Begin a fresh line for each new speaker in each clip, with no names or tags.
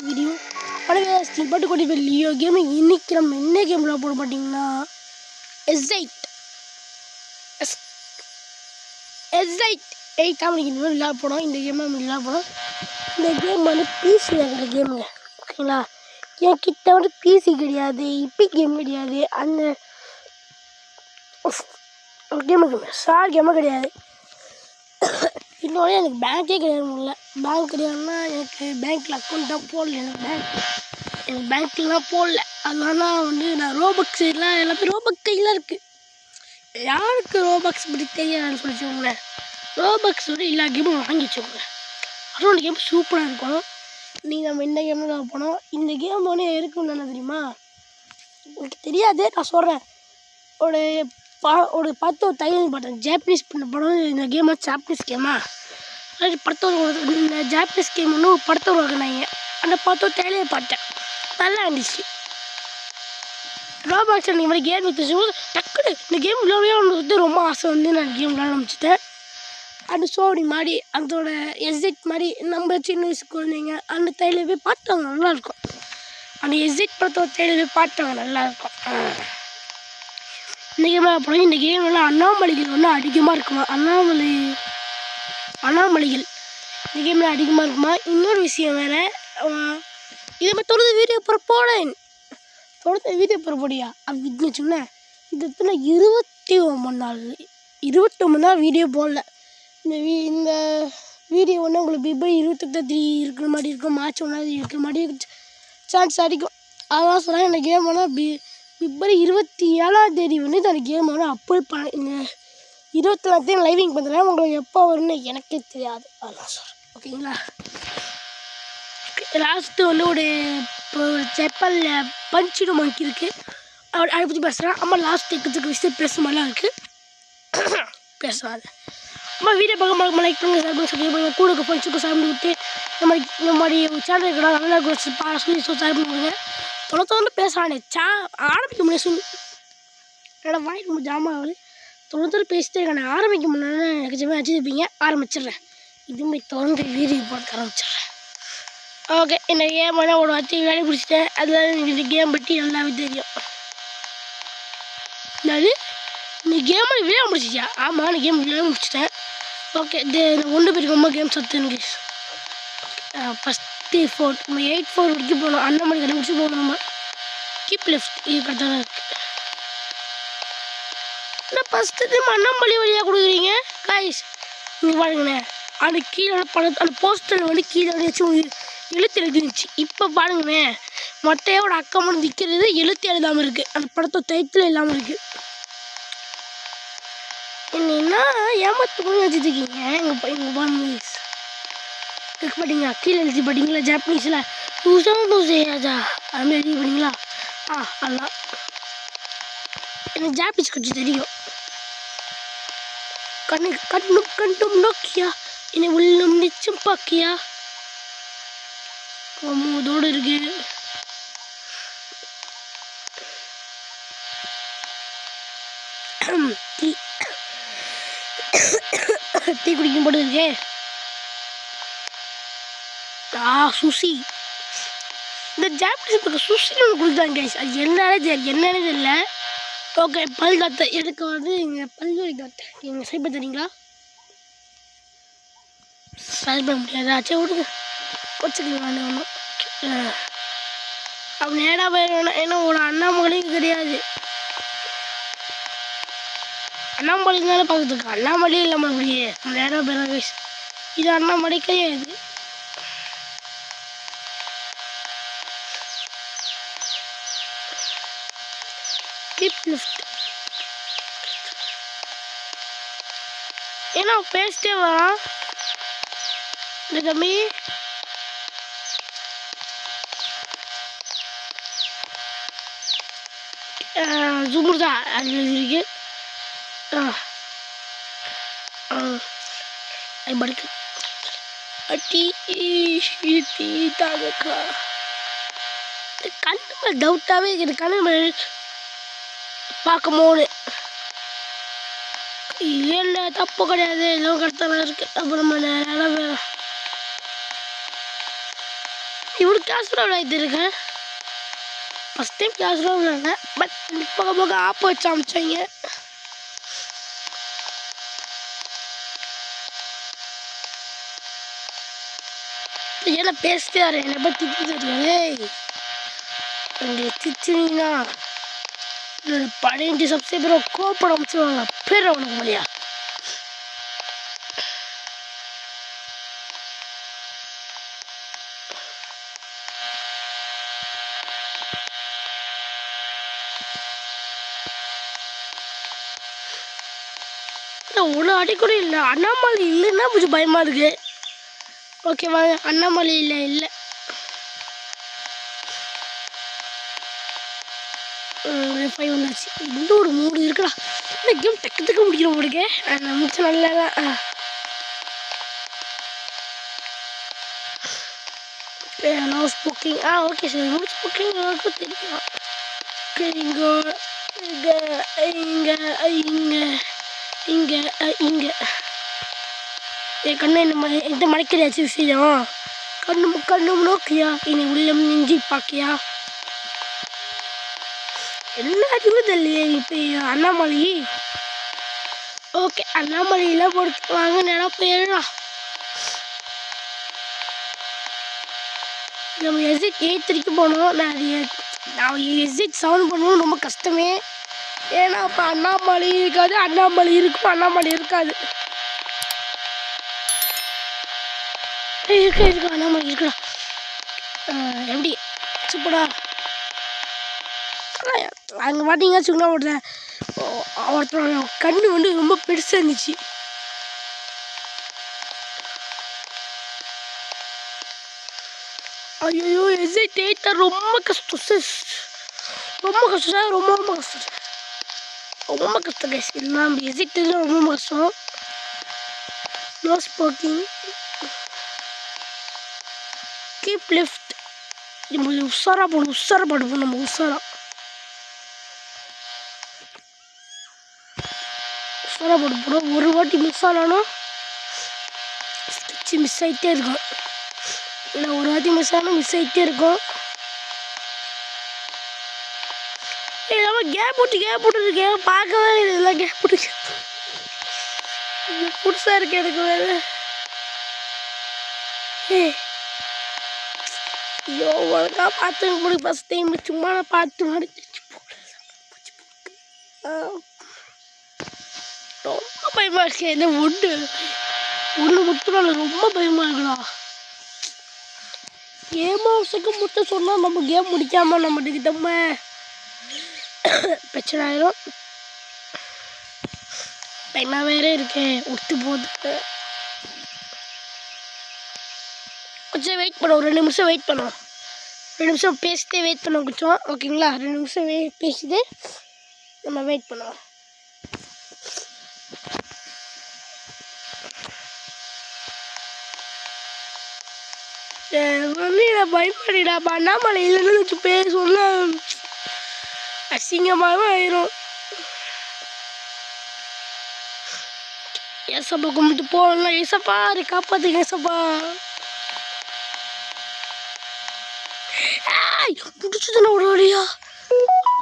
Video பட்டு கொடி வெளியோ gaming. இன்னைக்கு நம்ம என்ன கேமில் போட மாட்டிங்கன்னா எஸ்ஐட் மணிக்கு இந்த மாதிரி விளையாட போனோம். இந்த கேம் நம்ம விளையாட போனோம். இந்த கேம் வந்து பிசி இருக்கிற கேமுங்க, ஓகேங்களா? என்கிட்ட வந்து பிசி கிடையாது, இப்பி கேம் கிடையாது, அந்த கேமு ஸ்டார் கேமும் கிடையாது. இன்னொன்று எனக்கு பேங்க்கே கிடையாது. முடியல பேங்க் கிடையாதுன்னா எனக்கு பேங்க்கில் அக்கௌண்ட் தான் போடல. எனக்கு பேங்க்லாம் போடல. அதனால வந்து நான் ரோபக்ஸ் எல்லாமே ரோபக்ஸ் கையில் இருக்குது. யாருக்கு ரோபக்ஸ் பற்றி தெரியாதுன்னு சொல்லிச்சோங்க, ரோபக்ஸ் வந்து எல்லா கேமும் வாங்கி வச்சுக்கோங்க. அதோட கேம் சூப்பராக இருக்கும். நீங்கள் நம்ம இந்த கேமில் தான் போனோம். இந்த கேம் வந்து இருக்குன்னு என்ன தெரியுமா? எனக்கு தெரியாது, நான் சொல்கிறேன். ஒரு பத்து தையல் படம் ஜாப்பனீஸ் பண்ண படம். இந்த கேம் ஜாப்பனீஸ் கேமா? அது படத்தோட இந்த ஜாப்பனீஸ் கேம் ஒன்று ஒரு படத்தோடு இருக்கிறாங்க. அந்த படத்தோட தையலையை பார்த்தேன், நல்லா இருந்துச்சு. ரோபாக்ஸ் இந்த மாதிரி கேம் வித்துச்சு டக்குனு இந்த கேம் விளையாட ரொம்ப ஆசை வந்து நான் கேம் விளையாட ஆரம்பிச்சிட்டேன். அந்த சோடி மாதிரி அதோட எஸ்ஐட் மாதிரி நம்ம சின்ன வயசு குழந்தைங்க அந்த தையலை போய் பார்த்தாங்க, நல்லாயிருக்கும். அந்த எஸ்ஐட் படத்தோட தையலை போய் பார்த்தாங்க, நல்லாயிருக்கும். இந்த கேமில் போனால் இந்த கேம்லாம் அண்ணாமலைகள் வந்து அதிகமாக இருக்குமா? அண்ணாமலைகள் இந்த கேமில் அதிகமாக இருக்குமா? இன்னொரு விஷயம் வேறு, இதை மாதிரி தொடர்ந்து வீடியோ போடியா அப்படின்னு வச்சுக்கோங்களேன். இது எத்தனை 29 நாள் வீடியோ போடல. இந்த வீடியோ ஒன்று உங்களுக்கு பிப்ரவரி 28 இருக்கிற மாதிரி இருக்கும், மார்ச் 1 இருக்கிற மாதிரி சான்ஸ் அடிக்கும். அதெல்லாம் சொன்னால் இந்த கேம் ஆனால் பிப்ரவரி 27 வந்து அந்த கேம் வந்து அப்லோட் பண்ண. இந்த 24 லைவிங் பண்ணுறேன். உங்களுக்கு எப்போ வரும்னு எனக்கே தெரியாது, அதெல்லாம் சொல்கிறேன், ஓகேங்களா? லாஸ்ட்டு வந்து ஒரு செப்பலில் பஞ்சிடு மங்கி இருக்குது, அதை பற்றி பேசுகிறேன். அம்மா லாஸ்ட் எக்கத்துக்கு விஷயம் பேசுகிற மாதிரிலாம் இருக்குது, பேசுகிறாங்க. அம்மா வீடியோ பார்க்க லைக் பண்ணுங்கள், சார் பண்ணுங்க, கூட ஃப்ரெண்ட்ஸுக்கு சார் பண்ணி விட்டு இந்த மாதிரி சேனல் இருக்கிறா நல்லா சொல்லி சார் பண்ணுவாங்க. தொடர்ந்து பேசுகிறானே ஆரம்பிக்க முடியாது. என்னோட வாய்க்கு ஜாமான் ஆகுது. தொடர்ந்து பேசிட்டே இருக்கானே, ஆரம்பிக்க முடியலன்னு எனக்கு ஜாமான் வச்சுருப்பீங்க. ஆரம்பிச்சிடுறேன். இதுமாதிரி தொடர்ந்து வீடியோ போட்டு ஆரம்பிச்சிடுறேன். ஓகே, இந்த கேம் வேணால் ஒரு வார்த்தை வேலை பிடிச்சிட்டேன். அதில் எனக்கு இந்த கேம் பற்றி நல்லாவே தெரியும். அதாவது இந்த கேமை விளையாட முடிச்சிச்சா? ஆமாம், இந்த கேம் விளையாட முடிச்சிட்டேன். ஓகே, இது ஒன்று பேருக்கு ரொம்ப கேம் சத்து எனக்கு. ஃபஸ்ட்டு 4 நம்ம 8-4 வரைக்கும் போகணும். அண்ணாமலை கண்டுபிடிச்சி போகணும். நம்ம கீப் லெஃப்ட் இது கரெக்டாக தான் இருக்குது. ஆனால் ஃபஸ்ட்டு டைம் அண்ணாமலை வழியாக கொடுக்குறீங்க காய்ஸ். நீங்கள் பாருங்கண்ணே, அது கீழே அந்த போஸ்டரில் வந்து கீழே வச்சு எழுத்து எழுதிருந்துச்சு. இப்போ பாருங்கண்ணே, மொட்டையோட அக்கா மட்டும் நிற்கிறது எழுத்து எழுதாமல் இருக்குது, அந்த படத்தை டைத்தில் இல்லாமல் இருக்குது. என்னன்னா ஏமாத்து பண்ணி வச்சுருக்கீங்க. எங்கள் பாருங்க பார்த்தீங்களா, கீழே எழுதி பார்த்தீங்களா ஜாப்பனீஸில் பூசாஜா அது மாதிரி எழுதி பார்த்தீங்களா? அதெல்லாம் எனக்கு ஜாப்பனீஸ் கொஞ்சம் தெரியும். கண்ணும் நோக்கியா என்னை உள்ளம் நிச்சம் பாக்கியா இதோடு இருக்கு. டீ குடிக்கும் போது இருக்கு. சுஷி, இந்த ஜாப்பனீஸ் பக்கம் சுஷின்னு ஒன்று கொடுத்தாங்க கைஸ். அது என்னன்னே தெரியல. ஓகே, பல் காத்த எனக்கு வந்து இங்கே பல்வழி காத்த நீங்கள் சரி பண்ண தரீங்களா? சரி பண்ண முடியாதா? சரி விடுங்க, வச்சுக்கலாம். ஒன்றும் அப்படி நேராக போயிடணும். ஏன்னா ஒரு அண்ணாமலையும் கிடையாது. அண்ணாமலை தானே பார்த்துருக்கு, அண்ணாமலையும் இல்லாமல் அப்படியே நேராக போயிடலாம் கைஸ். இது அண்ணாமலை கிடையாது. Keep left. ஏன்னா பேசிட்டே வரான் இந்த தம்பி. ஜுமுர்தா அது இருக்கு. படுக்கு அட்டி தாங்கக்கா. கண்ணு மேலே டவுட்டாகவே இருக்குது. கண்ணு மேலே பார்க்கும் போது இல்லை தப்பு கிடையாது, எல்லாம் கரெக்டாக இருக்குது. அப்புறம் நம்ம நேரம் வேணும். இவ்வளோ கேஷுவலாக விளையாடிருக்கேன். ஃபஸ்ட் டைம் கேஷுவலாக விளையாடுறேன். பட் போக போக ஆப் வச்சு அமிச்சாங்க. ஏன்னா பேசிட்டே வரேன், என்னை பற்றி தெரியாதே. என்னுடைய திச்சுனீங்கன்னா என்னோட பழைய சப்ஸ்கிரைபரை கோப்பட அமைச்சுவாங்க. பேர் அவனுக்கு இல்லையா? ஒரு அடி கூட இல்லை. அண்ணாமலை இல்லைன்னா கொஞ்சம் பயமாக இருக்கு. ஓகேவா? அண்ணாமலை இல்லை ஃபைவ் வந்துச்சு. இன்னும் ஒரு 3 இருக்குடா. இந்த கேம் டக்கு முடிக்கிறோம் உங்களுக்கு. நான் முடிச்ச நல்லா தான். நான் ஸ்போக்கிங் ஓகே சார். முடிச்சு ஸ்போக்கிங் எல்லாருக்கும் தெரியும். ஓகே இங்கே என் கண்ணு இந்த மலைக்கிறியாச்சு விஷயம். கண்ணு நோக்கியா என்னை உள்ளம் நெஞ்சி பாக்கியா. எல்லாத்துக்கும் தெரியலையே இப்போ அண்ணாமலை. ஓகே அண்ணாமலையெல்லாம் பொறுத்து வாங்க நேரம் போயிடலாம். நம்ம எக்ஸிட் 8 வரைக்கும் போனோம். நான் எக்ஸிட் 7 பண்ணணும் ரொம்ப கஷ்டமே. ஏன்னா அப்போ அண்ணாமலை இருக்காது, அண்ணாமலை இருக்கும், அண்ணாமலை இருக்காது. இருக்கு அண்ணாமலை இருக்குடா. எப்படி சூப்பரா அங்கே பார்த்தீங்கன்னா வச்சுக்கோங்களா, ஒருத்தரோட கண்ணு வந்து ரொம்ப பெருசாக இருந்துச்சு. ஐயோ எக்ஸைட் 8 ரொம்ப கஷ்டம் சார். ரொம்ப கஷ்டம் கைஸ். நம்ம எக்ஸைட் ரொம்ப கஷ்டம். No smoking keep left. நம்ம உஷாரா போடுவோம். நம்ம உஷாரா போடுவோம். ஒரு வாட்டி மிஸ் ஆனாலும் ஸ்கெட்சு மிஸ் ஆகிட்டே இருக்கும். இல்லை ஒரு வாட்டி மிஸ் ஆனாலும் மிஸ் ஆகிட்டே இருக்கும். கேப் போட்டுருக்கேன். பார்க்கவே இதெல்லாம் கேப் போட்டு புதுசாக இருக்கு எனக்கு வேறு. ஐயோ ஒழுங்காக பார்த்து போடு. ஃபஸ்ட் டைம் சும்மா நான் பார்த்து மாடிச்சு ரொம்ப பயமாக இருக்கு. இந்த ஒன்று மட்டும் ரொம்ப பயமாக இருக்குடா. கேம் ஹவுஸுக்கு மட்டும் சொன்னால் நம்ம கேம் முடிக்காமல் நம்ம பிரச்சனை ஆயிரும். பயமாக வேற இருக்கு. ஒத்து போகுது. கொஞ்சம் வெயிட் பண்ணுவோம். 2 நிமிஷம் வெயிட் பண்ணுவோம். 2 நிமிஷம் பேசிட்டே வெயிட் பண்ணுவோம் கொஞ்சம். ஓகேங்களா? 2 நிமிஷம் பேசிட்டு நம்ம வெயிட் பண்ணுவோம். பயப்படிடா. அண்ணாமலை இல்லைன்னு வச்சு பேர் சொல்ல அசிங்கமாகவே ஆயிரும். ஏசப்பா கும்பிட்டு போகலாம். ஏசப்பா காப்பாத்துங்க ஏசப்பா. பிடிச்சதுன்னா ஒரு வழியா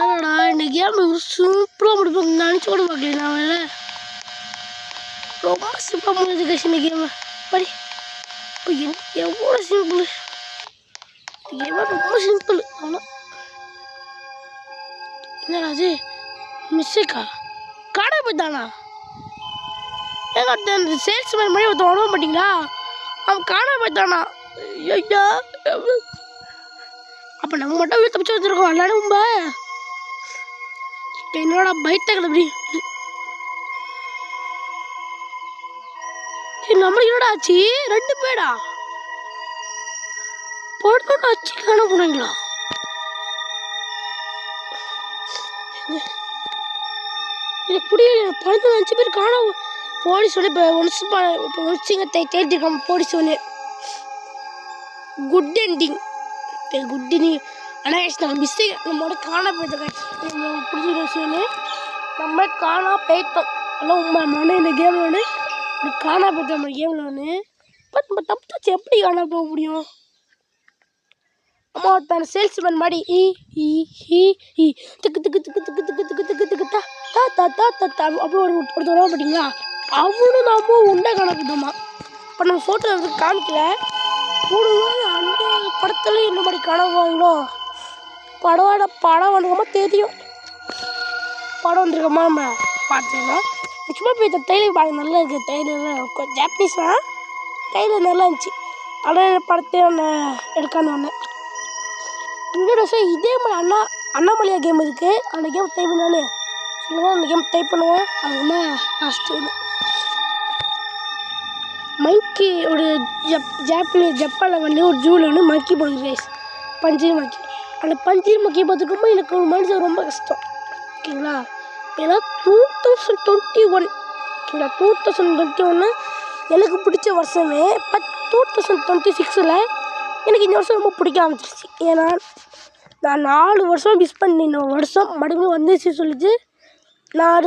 அதான்டா. இந்த கேம் சூப்பராக முடிப்போம். நினச்சி கூட பார்க்கல. நான் வேலை ரொம்ப சூப்பராக முடிஞ்சு கட்சி இந்த கேமை படி. எவ்வளோ சிம்பிள். கேமை ரொம்ப சிம்பிள். ஆனால் என்னடா அது மிஸ்ஸேக்கா காண போய்த்தானா? ஏங்க அந்த சேல்ஸ்மேன் மாதிரி ஒருத்தன் உணவ மாட்டிங்களா? அவன் காண போய்த்தானா? ஐயா அப்போ நம்ம மட்டும் வீடு தப்பிச்சு வச்சுருக்கோம். எல்லாரும் ரொம்ப இப்போ என்னோட பைத்தங்கள் அப்படி நம்மளுக்கு என்னடா ஆச்சு? 2 பேடா போட்டோன்னு ஆச்சு. காண போனீங்களா? எனக்கு புரியல. 15 பேர் காண போலீஸ் ஒன்று இப்போ ஒன்சிங்க தேடிருக்கோம். போலீஸ் ஒன்று குட் எண்டிங். ஆனால் நம்ம மிஸ்டேக் நம்மளோட காண போயிட்டோம். பிடிச்ச விஷயம்னு நம்ம காணா போயிட்டோம். எல்லாம் உண்மை மன இந்த கேமில் ஒன்று காணா போயிட்டோம். நம்ம கேமில் ஒன்று பட் நம்ம தப்பு எப்படி காணா போக முடியும்? அம்மா ஒருத்தன் சேல்ஸ்மேன் மாதிரி திக்கு திக்கு திக்கு திக்கு திக்கு திக்கு திக்கு திக்கு தா தா தா தா தா தா அப்படி ஒருத்தர் வர மாட்டீங்களா, அவனும் நாம உண்டை காணப்படுமா. இப்போ நம்ம ஃபோட்டோ வந்து காமிக்கல, போடுவோம். அந்த படத்துல இந்த மாதிரி காணவாங்களோ, படம் வந்துக்கமா தெரியும். படம் வந்துருக்கோமா நம்ம பார்த்துக்கலாம். சும்மா போய் ட்ரெயிலர் பார்க்க நல்லா இருக்குது. ட்ரெயிலர் ஜாப்பனீஸ் தான், ட்ரெயிலர் நல்லா இருந்துச்சு. ஆனால் படத்தையும் நான் எடுக்கான்னு வந்தேன். இன்னொரு விஷயம், இதே மாதிரி அண்ணாமலையா கேம் இருக்குது. அந்த கேம் ட்ரை பண்ணாலே சொல்லுவோம். அந்த கேம் ட்ரை பண்ணுவோம். அது ரொம்ப லாஸ்ட்டு மங்கி ஒரு ஜப்பானில் வந்து ஒரு ஜூவில் வந்து மக்கி போடுது ரைஸ், பஞ்சீர் மக்கி. அந்த பஞ்சீர் மக்கி பார்த்துக்கும்போது எனக்கு ஒரு மனுஷன் ரொம்ப கஷ்டம். ஓகேங்களா, ஏன்னா 2021 ஓகேங்களா, 2021 எனக்கு பிடிச்ச வருஷமே. பட் 2026 எனக்கு இந்த வருஷம் ரொம்ப பிடிக்க ஆரம்பிச்சிருச்சு. ஏன்னா நான் 4 வருஷம் மிஸ் பண்ணி இந்த வருஷம் மறுபடியும் வந்துச்சு சொல்லிட்டு நான்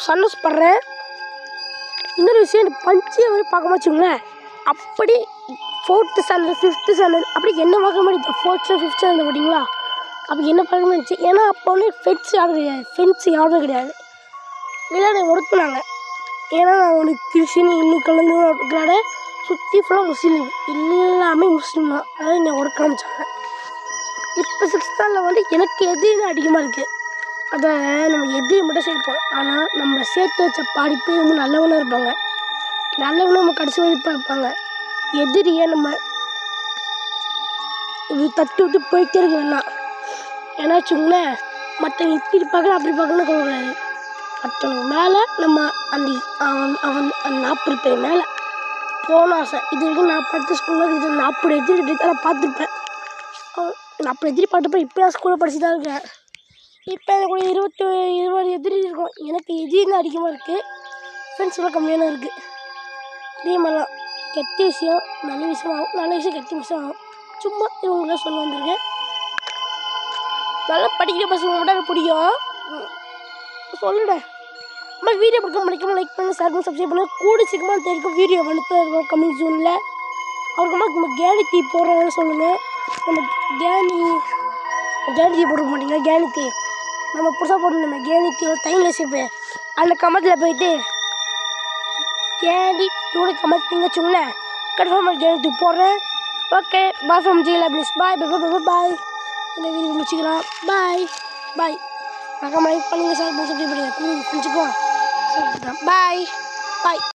சந்தோஷப்படுறேன். இன்னொரு விஷயம், எனக்கு பஞ்சியை வந்து பார்க்க வச்சுங்களேன், அப்படி 4th ஸ்டாண்டர்ட் 5th ஸ்டாண்டர்ட் அப்படி என்ன பார்க்க மாதிரி 4th 5th ஸ்டாண்டர்ட் பார்த்தீங்களா, அப்படி என்ன பார்க்க இருந்துச்சு. ஏன்னா அப்போ வந்து ஃப்ரெண்ட்ஸ் யாருமே கிடையாது. விளையாட ஒடுக்குனாங்க. ஏன்னா நான் ஒரு கிறிஸ்டின் இன்னும் கலந்து இருக்கிறாட சுற்றி ஃபுல்லாக முஸ்லீம், எல்லாமே முஸ்லீம் தான். அதாவது என்னை ஒடுக்க ஆரம்பிச்சாங்க. இப்போ 6th ஸ்டாண்டர்டில் வந்து எனக்கு எதிரின்னு அதிகமாக இருக்குது. அதை நம்ம எதிரி மட்டும் சேர்ப்போம். ஆனால் நம்ம சேர்த்து வச்ச படிப்பு ரொம்ப நல்லவனாக இருப்பாங்க. நல்லவனும் நம்ம கடைசி வரைக்கும் இருப்பாங்க. எதிரியை நம்ம இப்படி தட்டி விட்டு போயிட்டே இருக்க வேணாம். ஏன்னா வச்சுக்கோங்களேன், மற்றவங்க இப்படி பார்க்கணும் அப்படி பார்க்கணும் கூடாது. மற்றவங்க மேலே நம்ம அவன் 40 பேர் மேலே போகணும் ஆசை. இது வரைக்கும் நான் படித்த ஸ்கூலில் இது 40 எதிரி நான் பார்த்துருப்பேன். 40 எதிரி பார்த்துப்பேன். இப்போ நான் ஸ்கூலில் படிச்சு தான் இருக்கேன். இப்போ எனக்கு ஒரு 20 எதிரி இருக்கும். எனக்கு எதிரின்னு அதிகமாக இருக்குது, ஃப்ரெண்ட்ஸ் எல்லாம் கம்மியான இருக்குது. இதே மாதிரிலாம் கெட்ட விஷயம் நல்ல விஷயம் ஆகும், நல்ல விஷயம் கெட்ட விஷயம் ஆகும். சும்மா இவங்களாம் சொல்ல வந்திருக்கேன். நல்லா படிக்கிற பசங்க மட்டும் எனக்கு பிடிக்கும். சொல்லுடேன். நம்ம வீடியோ பிடிக்காம லைக் பண்ணி ஷேர் பண்ணி சப்ஸ்கிரைப் பண்ணி கூட சீக்கிரமாக தெரியும். வீடியோ வந்துட்டு இருக்கும் கம்மிங் ஜூனில். அவருக்கு நம்ம கேனித்தி போடுறாங்கன்னு சொல்லுங்கள். நம்ம கேனித்தி போட்டுக்க மாட்டீங்க. கேனித்தி நம்ம புதுசாக போடணும். கேனித்தியோட டைம் ரெசிபி அந்த கமெண்ட்டில் போயிட்டு கேனித்தியோட கமெண்ட் நீங்கள் வச்சுங்களேன், கன்ஃபார்மாக கேனித்தி போடுறேன். Okay, bye from GL please. Bye bye bye bye. இந்த வீடியோ முடிச்சுக்கலாம். பாய் பாய். மறக்காம லைக் பண்ணுங்கள், ஷேர் பண்ணி சப்ஸ்கிரைப் பண்ணுங்கள். புரிஞ்சுக்கோ. பாய் பாய்.